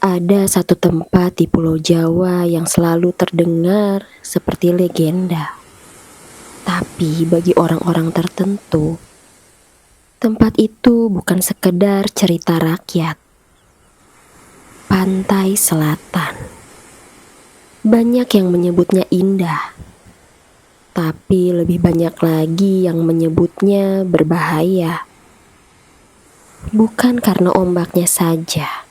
Ada satu tempat di Pulau Jawa yang selalu terdengar seperti legenda. Tapi bagi orang-orang tertentu, tempat itu bukan sekedar cerita rakyat. Pantai Selatan. Banyak yang menyebutnya indah, tapi lebih banyak lagi yang menyebutnya berbahaya. Bukan karena ombaknya saja,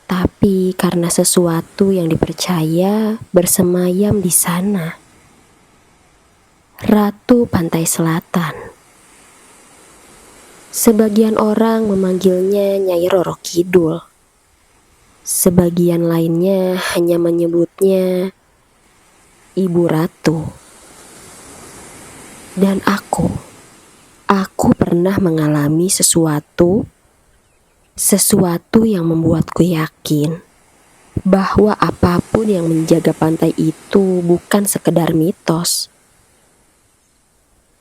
tapi karena sesuatu yang dipercaya bersemayam di sana. Ratu Pantai Selatan. Sebagian orang memanggilnya Nyai Roro Kidul. Sebagian lainnya hanya menyebutnya Ibu Ratu. Dan aku pernah mengalami sesuatu yang membuatku yakin bahwa apapun yang menjaga pantai itu bukan sekedar mitos.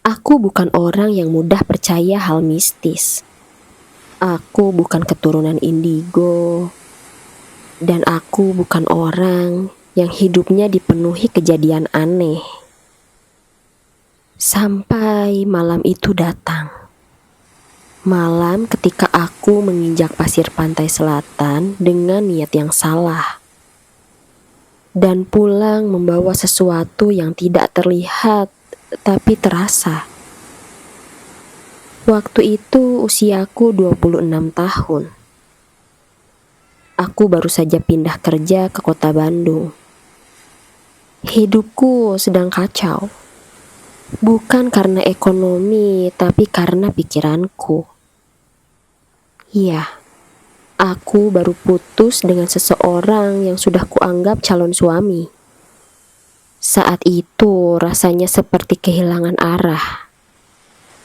Aku bukan orang yang mudah percaya hal mistis. Aku bukan keturunan indigo. Dan aku bukan orang yang hidupnya dipenuhi kejadian aneh. Sampai malam itu datang. Malam ketika aku menginjak pasir pantai selatan dengan niat yang salah. Dan pulang membawa sesuatu yang tidak terlihat tapi terasa. Waktu itu usiaku 26 tahun. Aku baru saja pindah kerja ke kota Bandung. Hidupku sedang kacau. Bukan karena ekonomi, tapi karena pikiranku. Ya, aku baru putus dengan seseorang yang sudah kuanggap calon suami. Saat itu rasanya seperti kehilangan arah.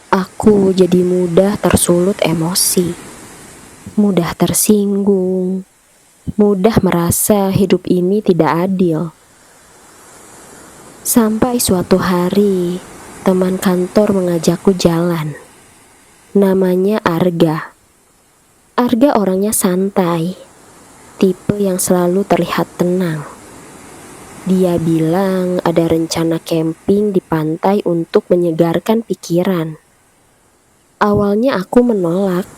Aku jadi mudah tersulut emosi, mudah tersinggung, mudah merasa hidup ini tidak adil. Sampai suatu hari, teman kantor mengajakku jalan. Namanya Arga. Arga orangnya santai, tipe yang selalu terlihat tenang. Dia bilang ada rencana camping di pantai untuk menyegarkan pikiran. Awalnya aku menolak,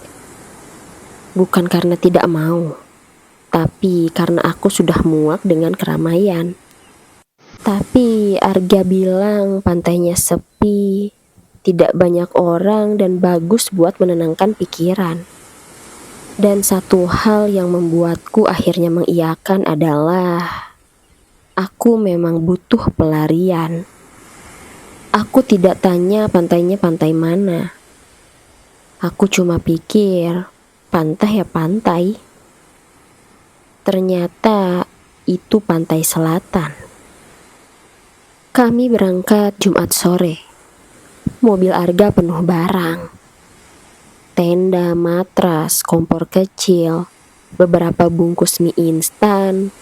bukan karena tidak mau, tapi karena aku sudah muak dengan keramaian. Tapi Arga bilang pantainya sepi, tidak banyak orang dan bagus buat menenangkan pikiran. Dan satu hal yang membuatku akhirnya mengiyakan adalah aku memang butuh pelarian. Aku tidak tanya pantainya pantai mana. Aku cuma pikir pantai ya pantai. Ternyata itu pantai selatan. Kami berangkat Jumat sore. Mobil Arga penuh barang. Tenda, matras, kompor kecil, beberapa bungkus mie instan,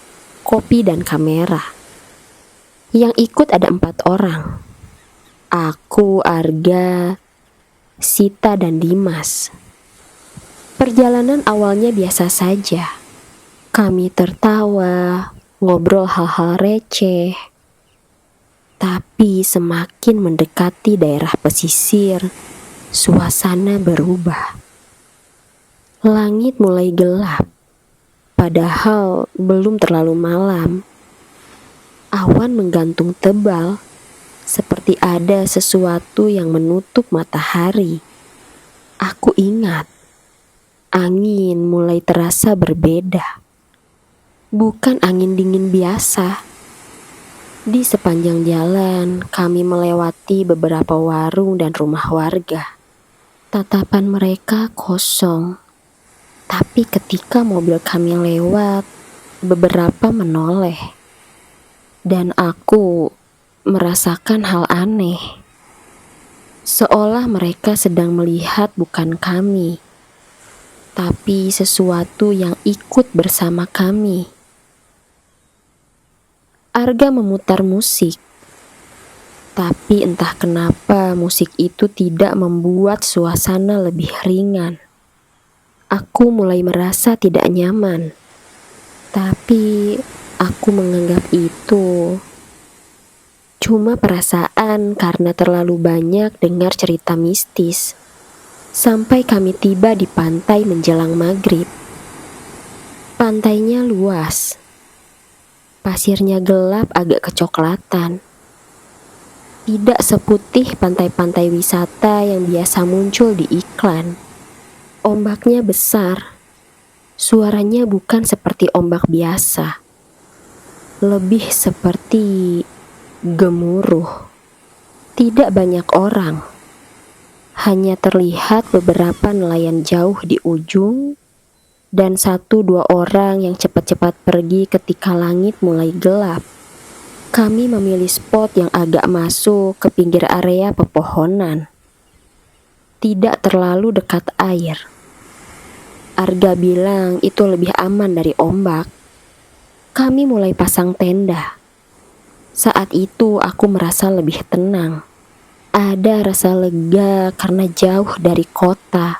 kopi dan kamera. Yang ikut ada 4 orang. Aku, Arga, Sita dan Dimas. Perjalanan awalnya biasa saja. Kami tertawa, ngobrol hal-hal receh. Tapi semakin mendekati daerah pesisir, suasana berubah. Langit mulai gelap, padahal belum terlalu malam. Awan menggantung tebal, seperti ada sesuatu yang menutup matahari. Aku ingat, angin mulai terasa berbeda. Bukan angin dingin biasa. Di sepanjang jalan, kami melewati beberapa warung dan rumah warga. Tatapan mereka kosong. Tapi ketika mobil kami lewat, beberapa menoleh. Dan aku merasakan hal aneh. Seolah mereka sedang melihat bukan kami, tapi sesuatu yang ikut bersama kami. Arga memutar musik, tapi entah kenapa musik itu tidak membuat suasana lebih ringan. Aku mulai merasa tidak nyaman. Tapi aku menganggap itu cuma perasaan karena terlalu banyak dengar cerita mistis. Sampai kami tiba di pantai menjelang maghrib. Pantainya luas. Pasirnya gelap agak kecoklatan. Tidak seputih pantai-pantai wisata yang biasa muncul di iklan. Ombaknya besar. Suaranya bukan seperti ombak biasa. Lebih seperti gemuruh. Tidak banyak orang. Hanya terlihat beberapa nelayan jauh di ujung dan 1-2 orang yang cepat-cepat pergi ketika langit mulai gelap. Kami memilih spot yang agak masuk ke pinggir area pepohonan. Tidak terlalu dekat air. Arga bilang itu lebih aman dari ombak. Kami mulai pasang tenda. Saat itu aku merasa lebih tenang. Ada rasa lega karena jauh dari kota,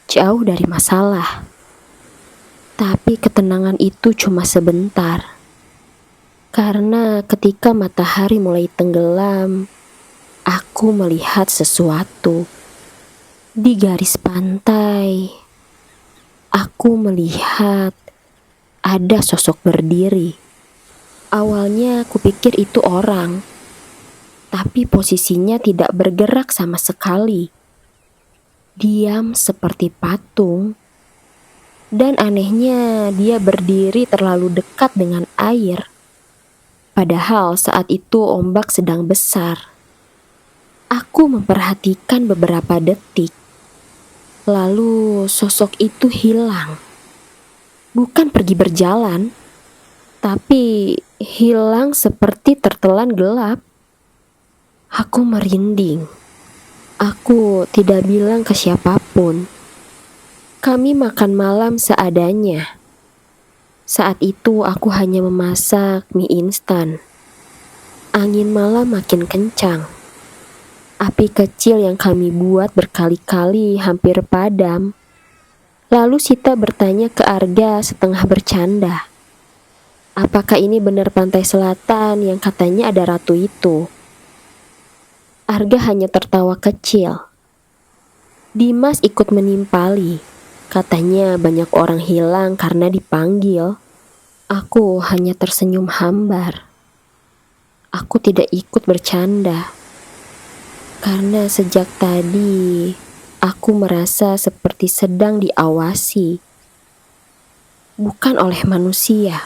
jauh dari masalah. Tapi ketenangan itu cuma sebentar. Karena ketika matahari mulai tenggelam, aku melihat sesuatu. Di garis pantai, aku melihat ada sosok berdiri. Awalnya kupikir itu orang, tapi posisinya tidak bergerak sama sekali. Diam seperti patung. Dan anehnya dia berdiri terlalu dekat dengan air. Padahal saat itu ombak sedang besar. Aku memperhatikan beberapa detik. Lalu sosok itu hilang. Bukan pergi berjalan, tapi hilang seperti tertelan gelap. Aku merinding. Aku tidak bilang ke siapapun. Kami makan malam seadanya. Saat itu aku hanya memasak mie instan. Angin malam makin kencang. Api kecil yang kami buat berkali-kali hampir padam. Lalu Sita bertanya ke Arga setengah bercanda. Apakah ini benar pantai selatan yang katanya ada ratu itu? Arga hanya tertawa kecil. Dimas ikut menimpali. Katanya banyak orang hilang karena dipanggil. Aku hanya tersenyum hambar. Aku tidak ikut bercanda. Karena sejak tadi, aku merasa seperti sedang diawasi. Bukan oleh manusia,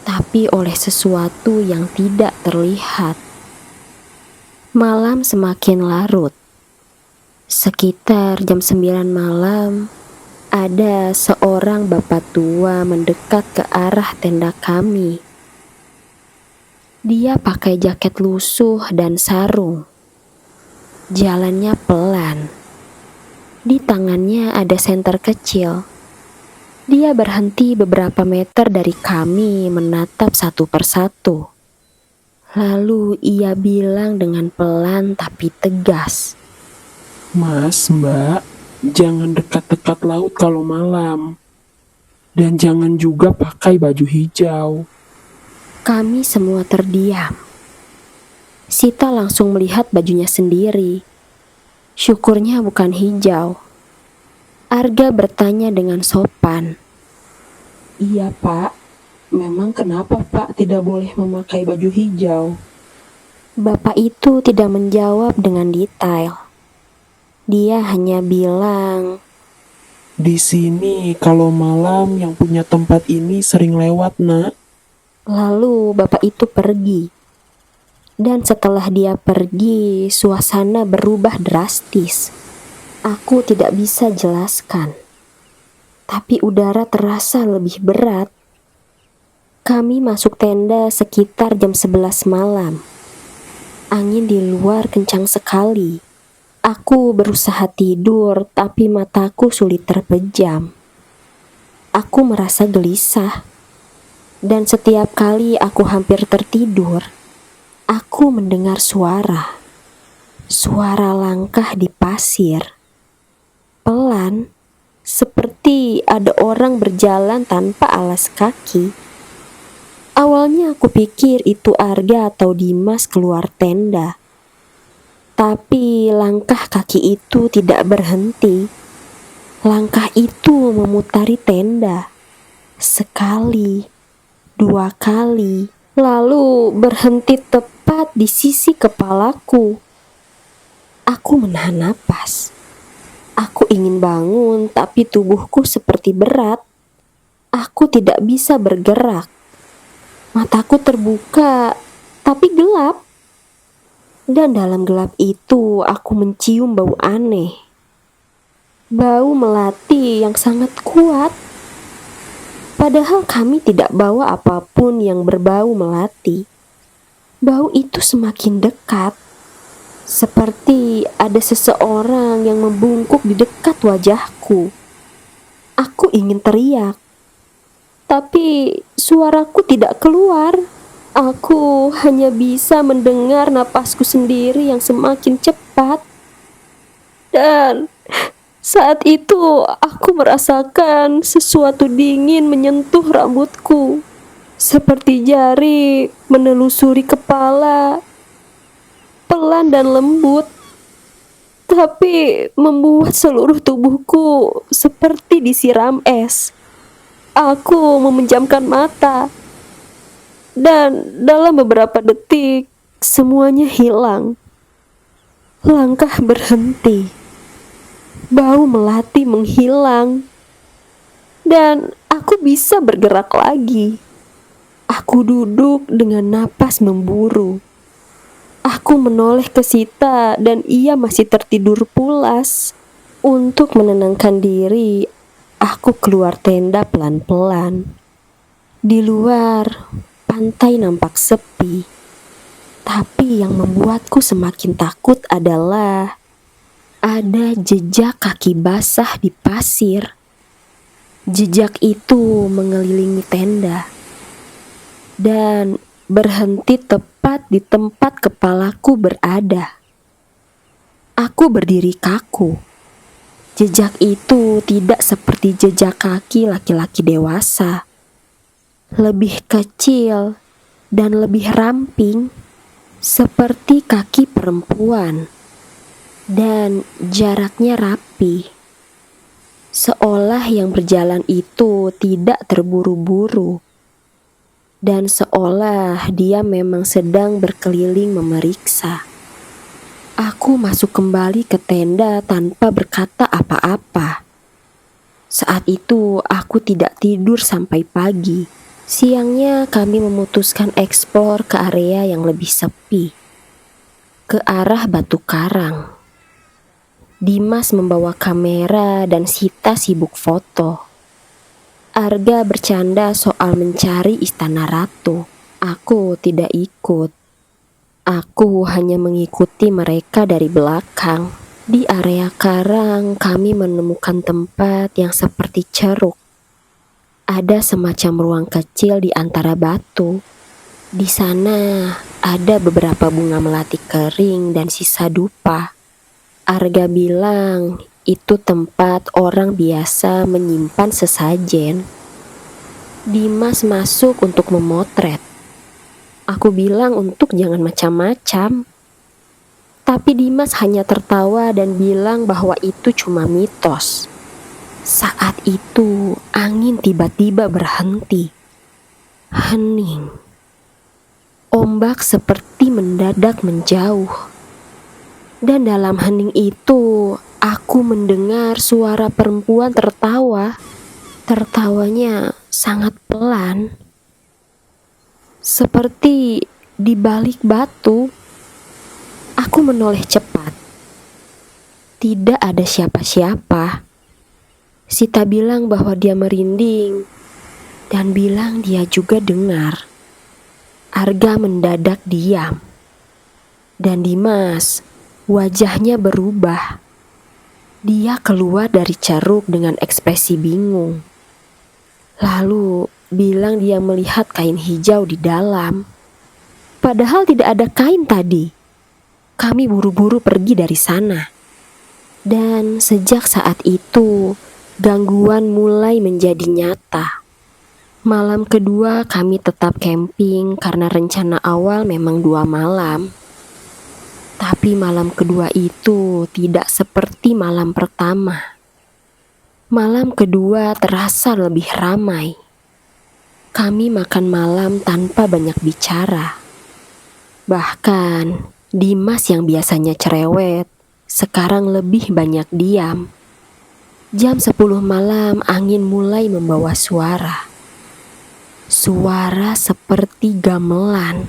tapi oleh sesuatu yang tidak terlihat. Malam semakin larut. Sekitar jam 9 malam, ada seorang bapak tua mendekat ke arah tenda kami. Dia pakai jaket lusuh dan sarung. Jalannya pelan. Di tangannya ada senter kecil. Dia berhenti beberapa meter dari kami menatap satu persatu. Lalu ia bilang dengan pelan tapi tegas. Mas, Mbak, jangan dekat-dekat laut kalau malam. Dan jangan juga pakai baju hijau. Kami semua terdiam. Sita langsung melihat bajunya sendiri. Syukurnya bukan hijau. Arga bertanya dengan sopan. Iya, Pak. Memang kenapa Pak tidak boleh memakai baju hijau? Bapak itu tidak menjawab dengan detail. Dia hanya bilang, Di sini kalau malam yang punya tempat ini sering lewat, Nak. lalu bapak itu pergi. Dan setelah dia pergi, suasana berubah drastis. Aku tidak bisa jelaskan. Tapi udara terasa lebih berat. Kami masuk tenda sekitar jam 11 malam. Angin di luar kencang sekali. Aku berusaha tidur, tapi mataku sulit terpejam. Aku merasa gelisah. Dan setiap kali aku hampir tertidur, aku mendengar suara. Suara langkah di pasir. Pelan, seperti seperti ada orang berjalan tanpa alas kaki. Awalnya aku pikir itu Arga atau Dimas keluar tenda. Tapi langkah kaki itu tidak berhenti. Langkah itu memutari tenda. Sekali, dua kali, lalu berhenti tepat di sisi kepalaku. Aku menahan napas. Aku ingin bangun, tapi tubuhku seperti berat. Aku tidak bisa bergerak. Mataku terbuka, tapi gelap. Dan dalam gelap itu, aku mencium bau aneh. Bau melati yang sangat kuat. Padahal kami tidak bawa apapun yang berbau melati. Bau itu semakin dekat. Seperti ada seseorang yang membungkuk di dekat wajahku. Aku ingin teriak, tapi suaraku tidak keluar. Aku hanya bisa mendengar napasku sendiri yang semakin cepat. Dan saat itu aku merasakan sesuatu dingin menyentuh rambutku. Seperti jari menelusuri kepala. Pelan dan lembut. Tapi membuat seluruh tubuhku seperti disiram es. Aku memejamkan mata. Dan dalam beberapa detik, semuanya hilang. Langkah berhenti. Bau melati menghilang. Dan aku bisa bergerak lagi. Aku duduk dengan napas memburu. Aku menoleh ke Sita dan ia masih tertidur pulas. Untuk menenangkan diri, aku keluar tenda pelan-pelan. Di luar, pantai nampak sepi, tapi yang membuatku semakin takut adalah ada jejak kaki basah di pasir. Jejak itu mengelilingi tenda dan berhenti tepat di tempat kepalaku berada. Aku berdiri kaku. Jejak itu tidak seperti jejak kaki laki-laki dewasa. Lebih kecil dan lebih ramping, seperti kaki perempuan, dan jaraknya rapi, seolah yang berjalan itu tidak terburu-buru, dan seolah dia memang sedang berkeliling memeriksa. Aku masuk kembali ke tenda tanpa berkata apa-apa. Saat itu aku tidak tidur sampai pagi. Siangnya kami memutuskan eksplor ke area yang lebih sepi, ke arah Batu Karang. Dimas membawa kamera dan Sita sibuk foto. Arga bercanda soal mencari istana ratu. Aku tidak ikut. Aku hanya mengikuti mereka dari belakang. Di area karang kami menemukan tempat yang seperti ceruk. Ada semacam ruang kecil di antara batu. Di sana ada beberapa bunga melati kering dan sisa dupa. Arga bilang itu tempat orang biasa menyimpan sesajen. Dimas masuk untuk memotret. Aku bilang untuk jangan macam-macam. Tapi Dimas hanya tertawa dan bilang bahwa itu cuma mitos. Saat itu angin tiba-tiba berhenti. Hening. Ombak seperti mendadak menjauh. Dan dalam hening itu aku mendengar suara perempuan tertawa. Tertawanya sangat pelan. Seperti di balik batu. Aku menoleh cepat. Tidak ada siapa-siapa. Sita bilang bahwa dia merinding dan bilang dia juga dengar. Arga mendadak diam. Dan Dimas, wajahnya berubah. Dia keluar dari ceruk dengan ekspresi bingung. Lalu bilang dia melihat kain hijau di dalam. Padahal tidak ada kain tadi. Kami buru-buru pergi dari sana. Dan sejak saat itu, Gangguan mulai menjadi nyata. Malam kedua kami tetap camping karena rencana awal memang 2 malam. Tapi malam kedua itu tidak seperti malam pertama. Malam kedua terasa lebih ramai. Kami makan malam tanpa banyak bicara. Bahkan Dimas yang biasanya cerewet, sekarang lebih banyak diam. Jam 10 malam angin mulai membawa suara. Suara seperti gamelan.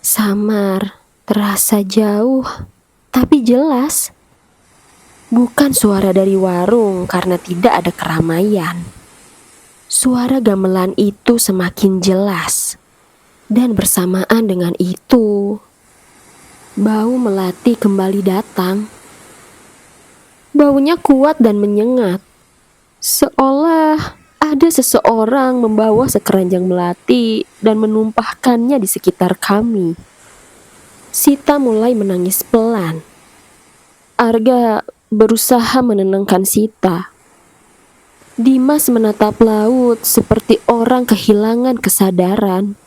Samar, terasa jauh, tapi jelas. Bukan suara dari warung karena tidak ada keramaian. Suara gamelan itu semakin jelas. Dan bersamaan dengan itu, bau melati kembali datang. Baunya kuat dan menyengat, seolah ada seseorang membawa sekeranjang melati dan menumpahkannya di sekitar kami. Sita mulai menangis pelan. Arga berusaha menenangkan Sita. Dimas menatap laut seperti orang kehilangan kesadaran.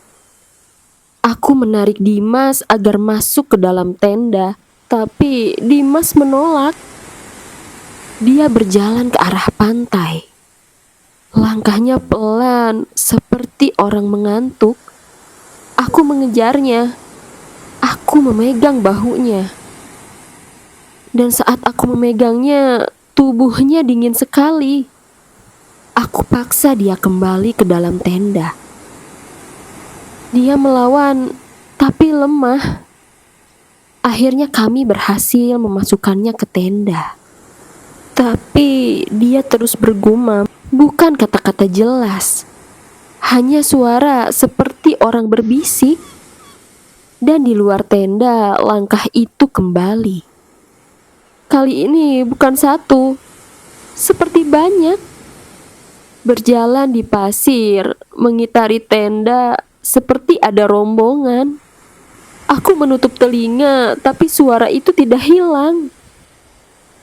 Aku menarik Dimas agar masuk ke dalam tenda, tapi Dimas menolak. Dia berjalan ke arah pantai. Langkahnya pelan, seperti orang mengantuk. Aku mengejarnya. Aku memegang bahunya. Dan saat aku memegangnya, tubuhnya dingin sekali. Aku paksa dia kembali ke dalam tenda. Dia melawan, tapi lemah. Akhirnya kami berhasil memasukkannya ke tenda. Tapi dia terus bergumam, bukan kata-kata jelas. Hanya suara seperti orang berbisik. Dan di luar tenda, langkah itu kembali. Kali ini bukan satu, seperti banyak. Berjalan di pasir, mengitari tenda, seperti ada rombongan. Aku menutup telinga, tapi suara itu tidak hilang.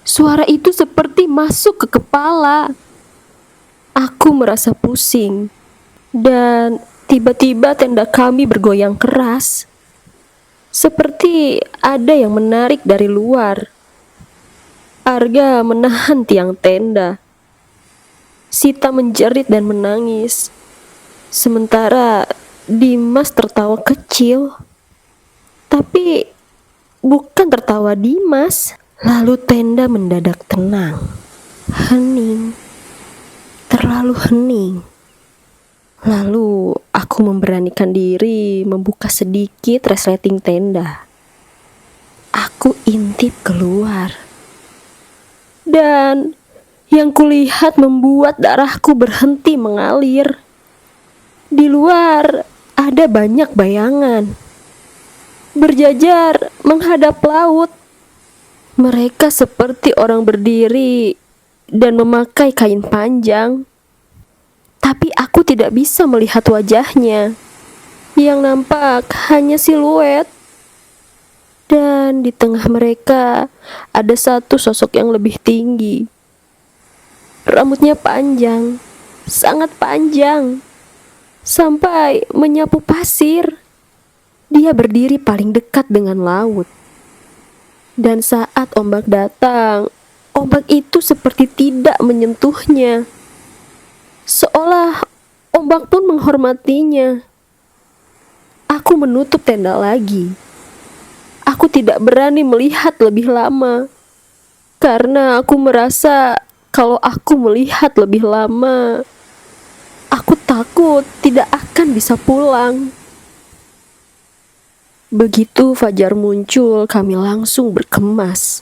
Suara itu seperti masuk ke kepala. Aku merasa pusing. Dan tiba-tiba tenda kami bergoyang keras. Seperti ada yang menarik dari luar. Arga menahan tiang tenda. Sita menjerit dan menangis. Sementara Dimas tertawa kecil. Tapi bukan tertawa Dimas. Lalu tenda mendadak tenang. Hening. Terlalu hening. Lalu aku memberanikan diri membuka sedikit resleting tenda. Aku intip keluar. Dan yang kulihat membuat darahku berhenti mengalir. Di luar ada banyak bayangan. Berjajar menghadap laut. Mereka seperti orang berdiri dan memakai kain panjang. Tapi aku tidak bisa melihat wajahnya. Yang nampak hanya siluet. Dan di tengah mereka ada satu sosok yang lebih tinggi. Rambutnya panjang, sangat panjang, sampai menyapu pasir. Dia berdiri paling dekat dengan laut. Dan saat ombak datang, ombak itu seperti tidak menyentuhnya. Seolah ombak pun menghormatinya. Aku menutup tenda lagi. Aku tidak berani melihat lebih lama. Karena aku merasa kalau aku melihat lebih lama, aku takut tidak akan bisa pulang. Begitu fajar muncul, kami langsung berkemas.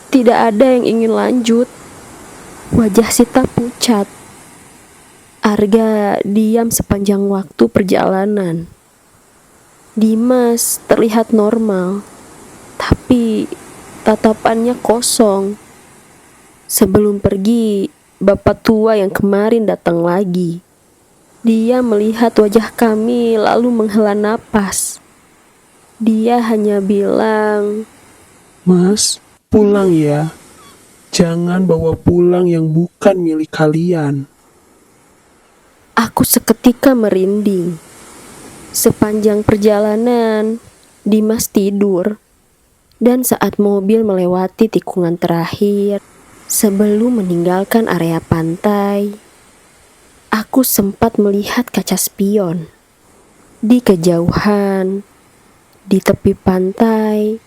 Tidak ada yang ingin lanjut. Wajah Sita pucat. Arga diam sepanjang waktu perjalanan. Dimas terlihat normal, tapi tatapannya kosong. Sebelum pergi, bapak tua yang kemarin datang lagi. Dia melihat wajah kami lalu menghela napas. Dia hanya bilang, Mas, pulang ya. Jangan bawa pulang yang bukan milik kalian. Aku seketika merinding. Sepanjang perjalanan, Dimas tidur. Dan saat mobil melewati tikungan terakhir, sebelum meninggalkan area pantai, aku sempat melihat kaca spion. Di kejauhan, di tepi pantai,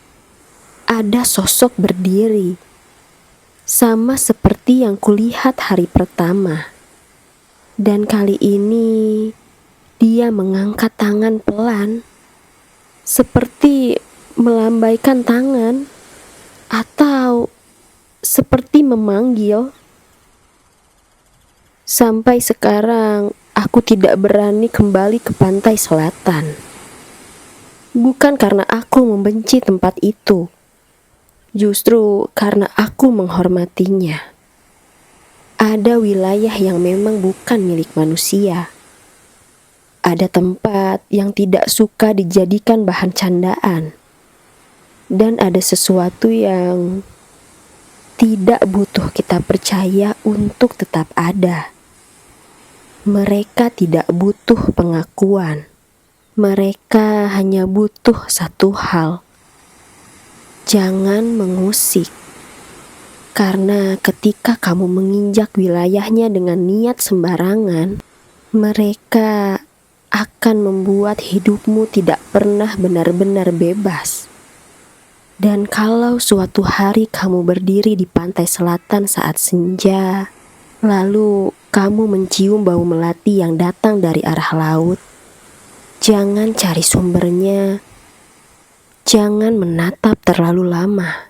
ada sosok berdiri. Sama seperti yang kulihat hari pertama. Dan kali ini, dia mengangkat tangan pelan, seperti melambaikan tangan, atau seperti memanggil. Sampai sekarang, aku tidak berani kembali ke pantai selatan. Bukan karena aku membenci tempat itu, justru karena aku menghormatinya. Ada wilayah yang memang bukan milik manusia. Ada tempat yang tidak suka dijadikan bahan candaan. Dan ada sesuatu yang tidak butuh kita percaya untuk tetap ada. Mereka tidak butuh pengakuan. Mereka hanya butuh satu hal. Jangan mengusik. Karena ketika kamu menginjak wilayahnya dengan niat sembarangan, mereka akan membuat hidupmu tidak pernah benar-benar bebas. Dan kalau suatu hari kamu berdiri di pantai selatan saat senja, lalu kamu mencium bau melati yang datang dari arah laut, jangan cari sumbernya, jangan menatap terlalu lama.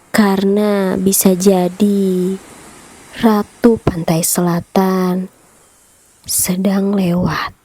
Karena bisa jadi Ratu Pantai Selatan sedang lewat.